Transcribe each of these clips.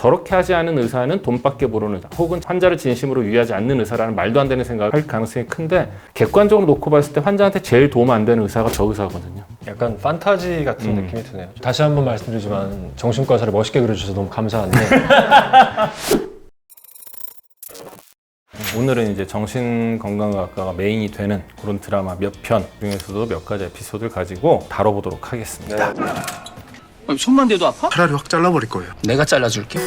저렇게 하지 않은 의사는 돈밖에 모르는 의사, 혹은 환자를 진심으로 위하지 않는 의사라는 말도 안 되는 생각을 할 가능성이 큰데, 객관적으로 놓고 봤을 때 환자한테 제일 도움 안 되는 의사가 저 의사거든요. 약간 판타지 같은 느낌이 드네요. 다시 한번 말씀드리지만 정신과 의사를 멋있게 그려주셔서 너무 감사한데 오늘은 이제 정신건강의학과가 메인이 되는 그런 드라마 몇 편 중에서도 몇 가지 에피소드를 가지고 다뤄보도록 하겠습니다. 손만 대도 아파? 차라리 확 잘라버릴 거예요. 내가 잘라줄게.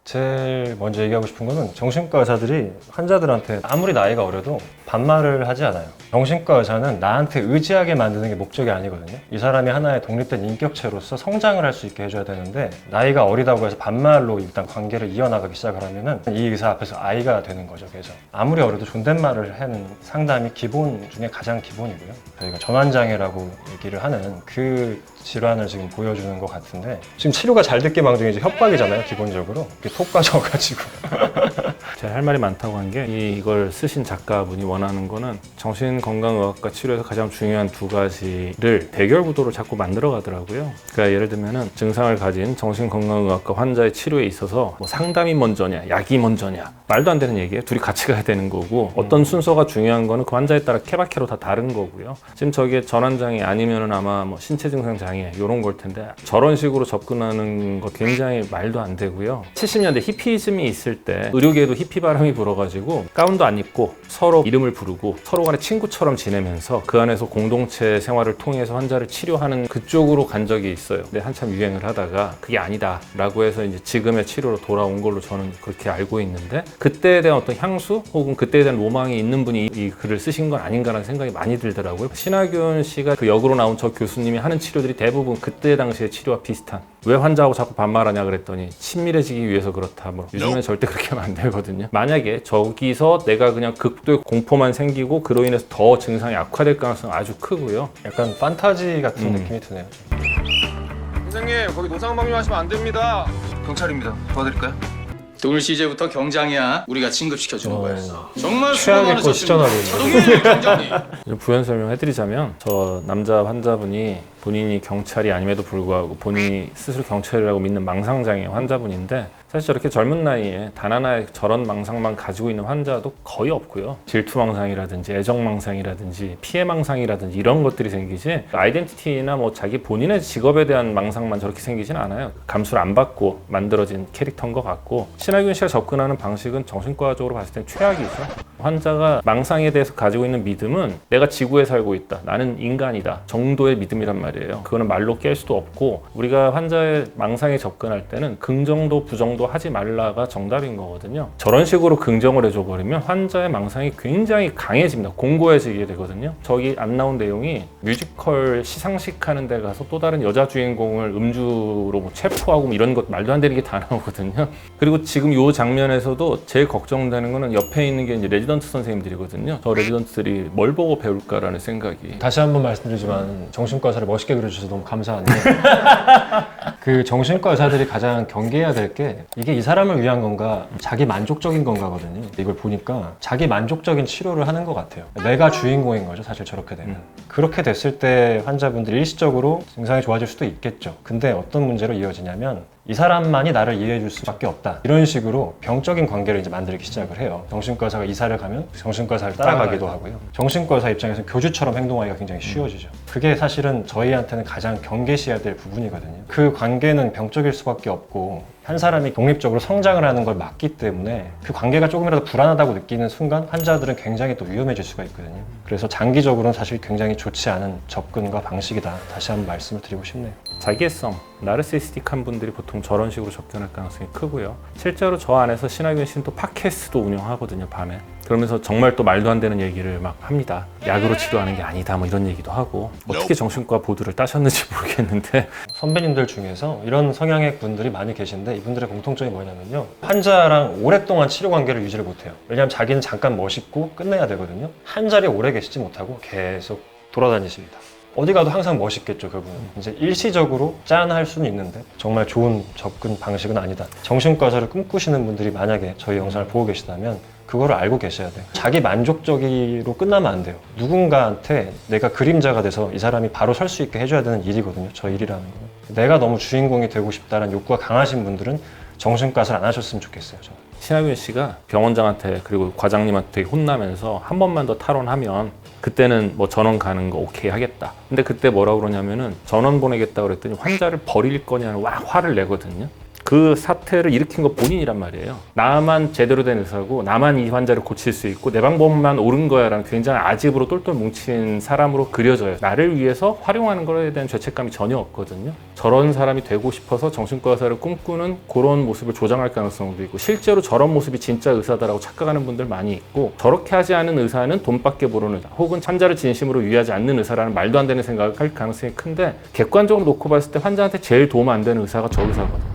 제일 먼저 얘기하고 싶은 거는 정신과 의사들이 환자들한테 아무리 나이가 어려도 반말을 하지 않아요. 정신과 의사는 나한테 의지하게 만드는 게 목적이 아니거든요. 이 사람이 하나의 독립된 인격체로서 성장을 할 수 있게 해줘야 되는데, 나이가 어리다고 해서 반말로 일단 관계를 이어나가기 시작을 하면은 이 의사 앞에서 아이가 되는 거죠. 그래서 아무리 어려도 존댓말을 하는 상담이 기본 중에 가장 기본이고요. 저희가 전환장애라고 얘기를 하는 그 질환을 지금 보여주는 것 같은데, 지금 치료가 잘 됐기 망정이지 협박이잖아요. 기본적으로 이렇게 톡 까져가지고 제가 할 말이 많다고 한 게, 이걸 쓰신 작가분이 원하는 거는 정신건강의학과 치료에서 가장 중요한 두 가지를 대결 구도로 자꾸 만들어 가더라고요. 그러니까 예를 들면은 증상을 가진 정신건강의학과 환자의 치료에 있어서 뭐 상담이 먼저냐 약이 먼저냐 말도 안 되는 얘기예요. 둘이 같이 가야 되는 거고, 어떤 순서가 중요한 거는 그 환자에 따라 케바케로 다 다른 거고요. 지금 저게 전환장애 아니면은 아마 뭐 신체 증상 장애 이런 걸 텐데, 저런 식으로 접근하는 거 굉장히 말도 안 되고요. 70년대 히피즘이 있을 때 의료계에도 히피 바람이 불어가지고 가운도 안 입고 서로 이름을 부르고 서로 간에 친구처럼 지내면서 그 안에서 공동체 생활을 통해서 환자를 치료하는 그쪽으로 간 적이 있어요. 근데 한참 유행을 하다가 그게 아니다 라고 해서 이제 지금의 치료로 돌아온 걸로 저는 그렇게 알고 있는데, 그때에 대한 어떤 향수 혹은 그때에 대한 로망이 있는 분이 이 글을 쓰신 건 아닌가라는 생각이 많이 들더라고요. 신하균 씨가 그 역으로 나온 저 교수님이 하는 치료들이 대부분 그때 당시의 치료와 비슷한, 왜 환자하고 자꾸 반말하냐 그랬더니 친밀해지기 위해서 그렇다. 뭐 요즘에 절대 그렇게 하면 안 되거든요. 만약에 저기서 내가 그냥 극도의 공포만 생기고 그로 인해서 더 증상이 악화될 가능성은 아주 크고요. 약간 판타지 같은 느낌이 드네요. 선생님, 거기 노상방뇨하시면 안 됩니다. 경찰입니다. 도와드릴까요? 오늘 이제부터 경장이야. 우리가 진급시켜주는 거야. 정말 최악의 거 시전하고 있네. 차동일 경장님. 좀 부연 설명해드리자면, 저 남자 환자분이 본인이 경찰이 아님에도 불구하고 본인이 스스로 경찰이라고 믿는 망상장애 환자분인데, 사실 저렇게 젊은 나이에 단 하나의 저런 망상만 가지고 있는 환자도 거의 없고요. 질투망상이라든지 애정망상이라든지 피해망상이라든지 이런 것들이 생기지, 아이덴티티나 뭐 자기 본인의 직업에 대한 망상만 저렇게 생기진 않아요. 감수를 안 받고 만들어진 캐릭터인 것 같고, 신하균 씨가 접근하는 방식은 정신과적으로 봤을 땐 최악이죠. 환자가 망상에 대해서 가지고 있는 믿음은 내가 지구에 살고 있다, 나는 인간이다 정도의 믿음이란 말이에요. 그거는 말로 깰 수도 없고, 우리가 환자의 망상에 접근할 때는 긍정도 부정도 하지 말라가 정답인 거거든요. 저런 식으로 긍정을 해줘버리면 환자의 망상이 굉장히 강해집니다. 공고해지게 되거든요. 저기 안 나온 내용이 뮤지컬 시상식 하는 데 가서 또 다른 여자 주인공을 음주로 뭐 체포하고 뭐 이런 것 말도 안 되는 게 다 나오거든요. 그리고 지금 이 장면에서도 제일 걱정되는 거는 옆에 있는 게 이제 레지던트 선생님들이거든요. 저 레지던트들이 뭘 보고 배울까라는 생각이. 다시 한번 말씀드리지만 정신과 의사를 멋있게 그려주셔서 너무 감사한데 그 정신과 의사들이 가장 경계해야 될 게, 이게 이 사람을 위한 건가 자기 만족적인 건가거든요. 이걸 보니까 자기 만족적인 치료를 하는 것 같아요. 내가 주인공인 거죠, 사실 저렇게 되면. 그렇게 됐을 때 환자분들이 일시적으로 증상이 좋아질 수도 있겠죠. 근데 어떤 문제로 이어지냐면, 이 사람만이 나를 이해해 줄 수밖에 없다, 이런 식으로 병적인 관계를 이제 만들기 시작을 해요. 정신과 의사가 이사를 가면 정신과 의사를 따라가기도 하고요. 정신과 의사 입장에서 교주처럼 행동하기가 굉장히 쉬워지죠. 그게 사실은 저희한테는 가장 경계시해야 될 부분이거든요. 그 관계는 병적일 수밖에 없고, 한 사람이 독립적으로 성장을 하는 걸 막기 때문에 그 관계가 조금이라도 불안하다고 느끼는 순간 환자들은 굉장히 또 위험해질 수가 있거든요. 그래서 장기적으로는 사실 굉장히 좋지 않은 접근과 방식이다, 다시 한번 말씀을 드리고 싶네요. 자기애성, 나르시스틱한 분들이 보통 저런 식으로 접근할 가능성이 크고요. 실제로 저 안에서 신하균 씨는 또 팟캐스트도 운영하거든요, 밤에. 그러면서 정말 또 말도 안 되는 얘기를 막 합니다. 약으로 치료하는 게 아니다 뭐 이런 얘기도 하고, 어떻게 정신과 보드를 따셨는지 모르겠는데 선배님들 중에서 이런 성향의 분들이 많이 계신데, 이분들의 공통점이 뭐냐면요, 환자랑 오랫동안 치료 관계를 유지를 못해요. 왜냐하면 자기는 잠깐 멋있고 끝내야 되거든요. 한 자리에 오래 계시지 못하고 계속 돌아다니십니다. 어디 가도 항상 멋있겠죠, 그분은. 이제 일시적으로 짠할 수는 있는데 정말 좋은 접근 방식은 아니다. 정신과 의사를 꿈꾸시는 분들이 만약에 저희 영상을 보고 계시다면 그거를 알고 계셔야 돼요. 자기 만족적으로 끝나면 안 돼요. 누군가한테 내가 그림자가 돼서 이 사람이 바로 설 수 있게 해줘야 되는 일이거든요. 저 일이라는 거는. 내가 너무 주인공이 되고 싶다는 욕구가 강하신 분들은 정신과를 안 하셨으면 좋겠어요. 저는. 신하균 씨가 병원장한테 그리고 과장님한테 되게 혼나면서 한 번만 더 탈원하면 그때는 뭐 전원 가는 거 오케이 하겠다. 근데 그때 뭐라고 그러냐면은 전원 보내겠다 그랬더니 환자를 버릴 거냐는 화를 내거든요. 그 사태를 일으킨 거 본인이란 말이에요. 나만 제대로 된 의사고 나만 이 환자를 고칠 수 있고 내 방법만 옳은 거야라는 굉장히 아집으로 똘똘 뭉친 사람으로 그려져요. 나를 위해서 활용하는 거에 대한 죄책감이 전혀 없거든요. 저런 사람이 되고 싶어서 정신과 의사를 꿈꾸는 그런 모습을 조장할 가능성도 있고 실제로 저런 모습이 진짜 의사다라고 착각하는 분들 많이 있고 저렇게 하지 않은 의사는 돈밖에 모르는 의사 혹은 환자를 진심으로 위하지 않는 의사라는 말도 안 되는 생각을 할 가능성이 큰데 객관적으로 놓고 봤을 때 환자한테 제일 도움 안 되는 의사가 저 의사거든요.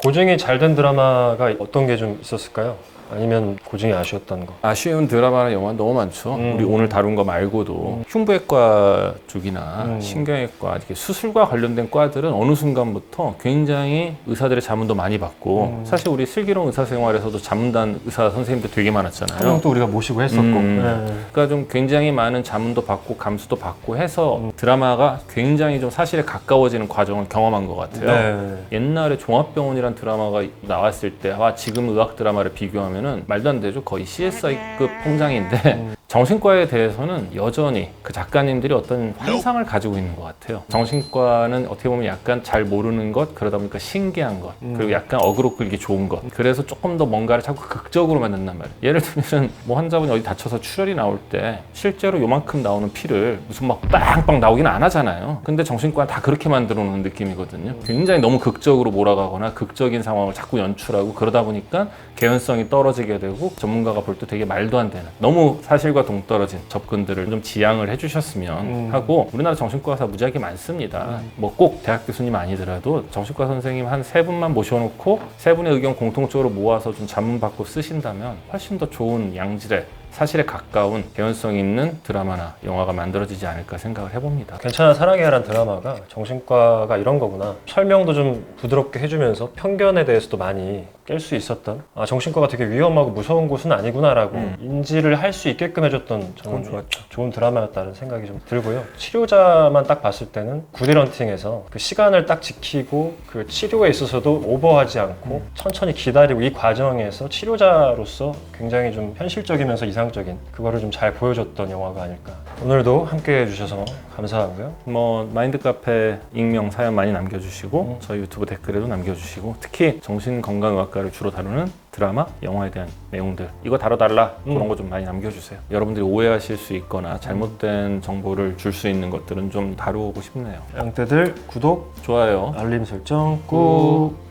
고증이 잘 된 드라마가 어떤 게 좀 있었을까요? 아니면 고증이 아쉬웠다는 거? 아쉬운 드라마나 영화 너무 많죠. 우리 오늘 다룬 거 말고도 흉부외과 쪽이나 신경외과 이렇게 수술과 관련된 과들은 어느 순간부터 굉장히 의사들의 자문도 많이 받고 사실 우리 슬기로운 의사생활에서도 자문단 의사 선생님들 되게 많았잖아요. 한 명도 우리가 모시고 했었고. 그러니까 좀 굉장히 많은 자문도 받고 감수도 받고 해서 드라마가 굉장히 좀 사실에 가까워지는 과정을 경험한 것 같아요. 네. 옛날에 종합병원이란 드라마가 나왔을 때와 지금 의학 드라마를 비교하면은 말도 안 되죠. 거의 CSI급 성장인데 정신과에 대해서는 여전히 그 작가님들이 어떤 환상을 가지고 있는 것 같아요. 정신과는 어떻게 보면 약간 잘 모르는 것, 그러다 보니까 신기한 것, 그리고 약간 어그로 끌기 좋은 것. 그래서 조금 더 뭔가를 자꾸 극적으로 만든단 말이에요. 예를 들면 뭐 환자분이 어디 다쳐서 출혈이 나올 때 실제로 요만큼 나오는 피를 무슨 막 빵빵 나오기는 안 하잖아요. 근데 정신과는 다 그렇게 만들어 놓은 느낌이거든요. 굉장히 너무 극적으로 몰아가거나 극적인 상황을 자꾸 연출하고 그러다 보니까 개연성이 떨어지게 되고 전문가가 볼 때 되게 말도 안 되는 너무 사실과 동떨어진 접근들을 좀 지양을 해주셨으면 하고 우리나라 정신과 의사 무지하게 많습니다. 뭐 꼭 대학 교수님 아니더라도 정신과 선생님 한 3분만 모셔놓고 3분의 의견 공통적으로 모아서 좀 자문받고 쓰신다면 훨씬 더 좋은 양질의 사실에 가까운 개연성 있는 드라마나 영화가 만들어지지 않을까 생각을 해봅니다. 괜찮아 사랑해야란 드라마가 정신과가 이런 거구나. 설명도 좀 부드럽게 해주면서 편견에 대해서도 많이 깰 수 있었던 정신과가 되게 위험하고 무서운 곳은 아니구나라고 인지를 할 수 있게끔 해줬던 저는 좋은 드라마였다는 생각이 좀 들고요. 치료자만 딱 봤을 때는 구디런팅에서 그 시간을 딱 지키고 그 치료에 있어서도 오버하지 않고 천천히 기다리고 이 과정에서 치료자로서 굉장히 좀 현실적이면서 이상적인 그거를 좀 잘 보여줬던 영화가 아닐까. 오늘도 함께 해주셔서 감사하고요. 뭐 마인드 카페 익명 사연 많이 남겨주시고 저희 유튜브 댓글에도 남겨주시고 특히 정신건강의학과를 주로 다루는 드라마, 영화에 대한 내용들 이거 다뤄달라 그런 거 좀 많이 남겨주세요. 여러분들이 오해하실 수 있거나 잘못된 정보를 줄 수 있는 것들은 좀 다루고 싶네요. 양떼들 구독, 좋아요. 알림 설정 꾹.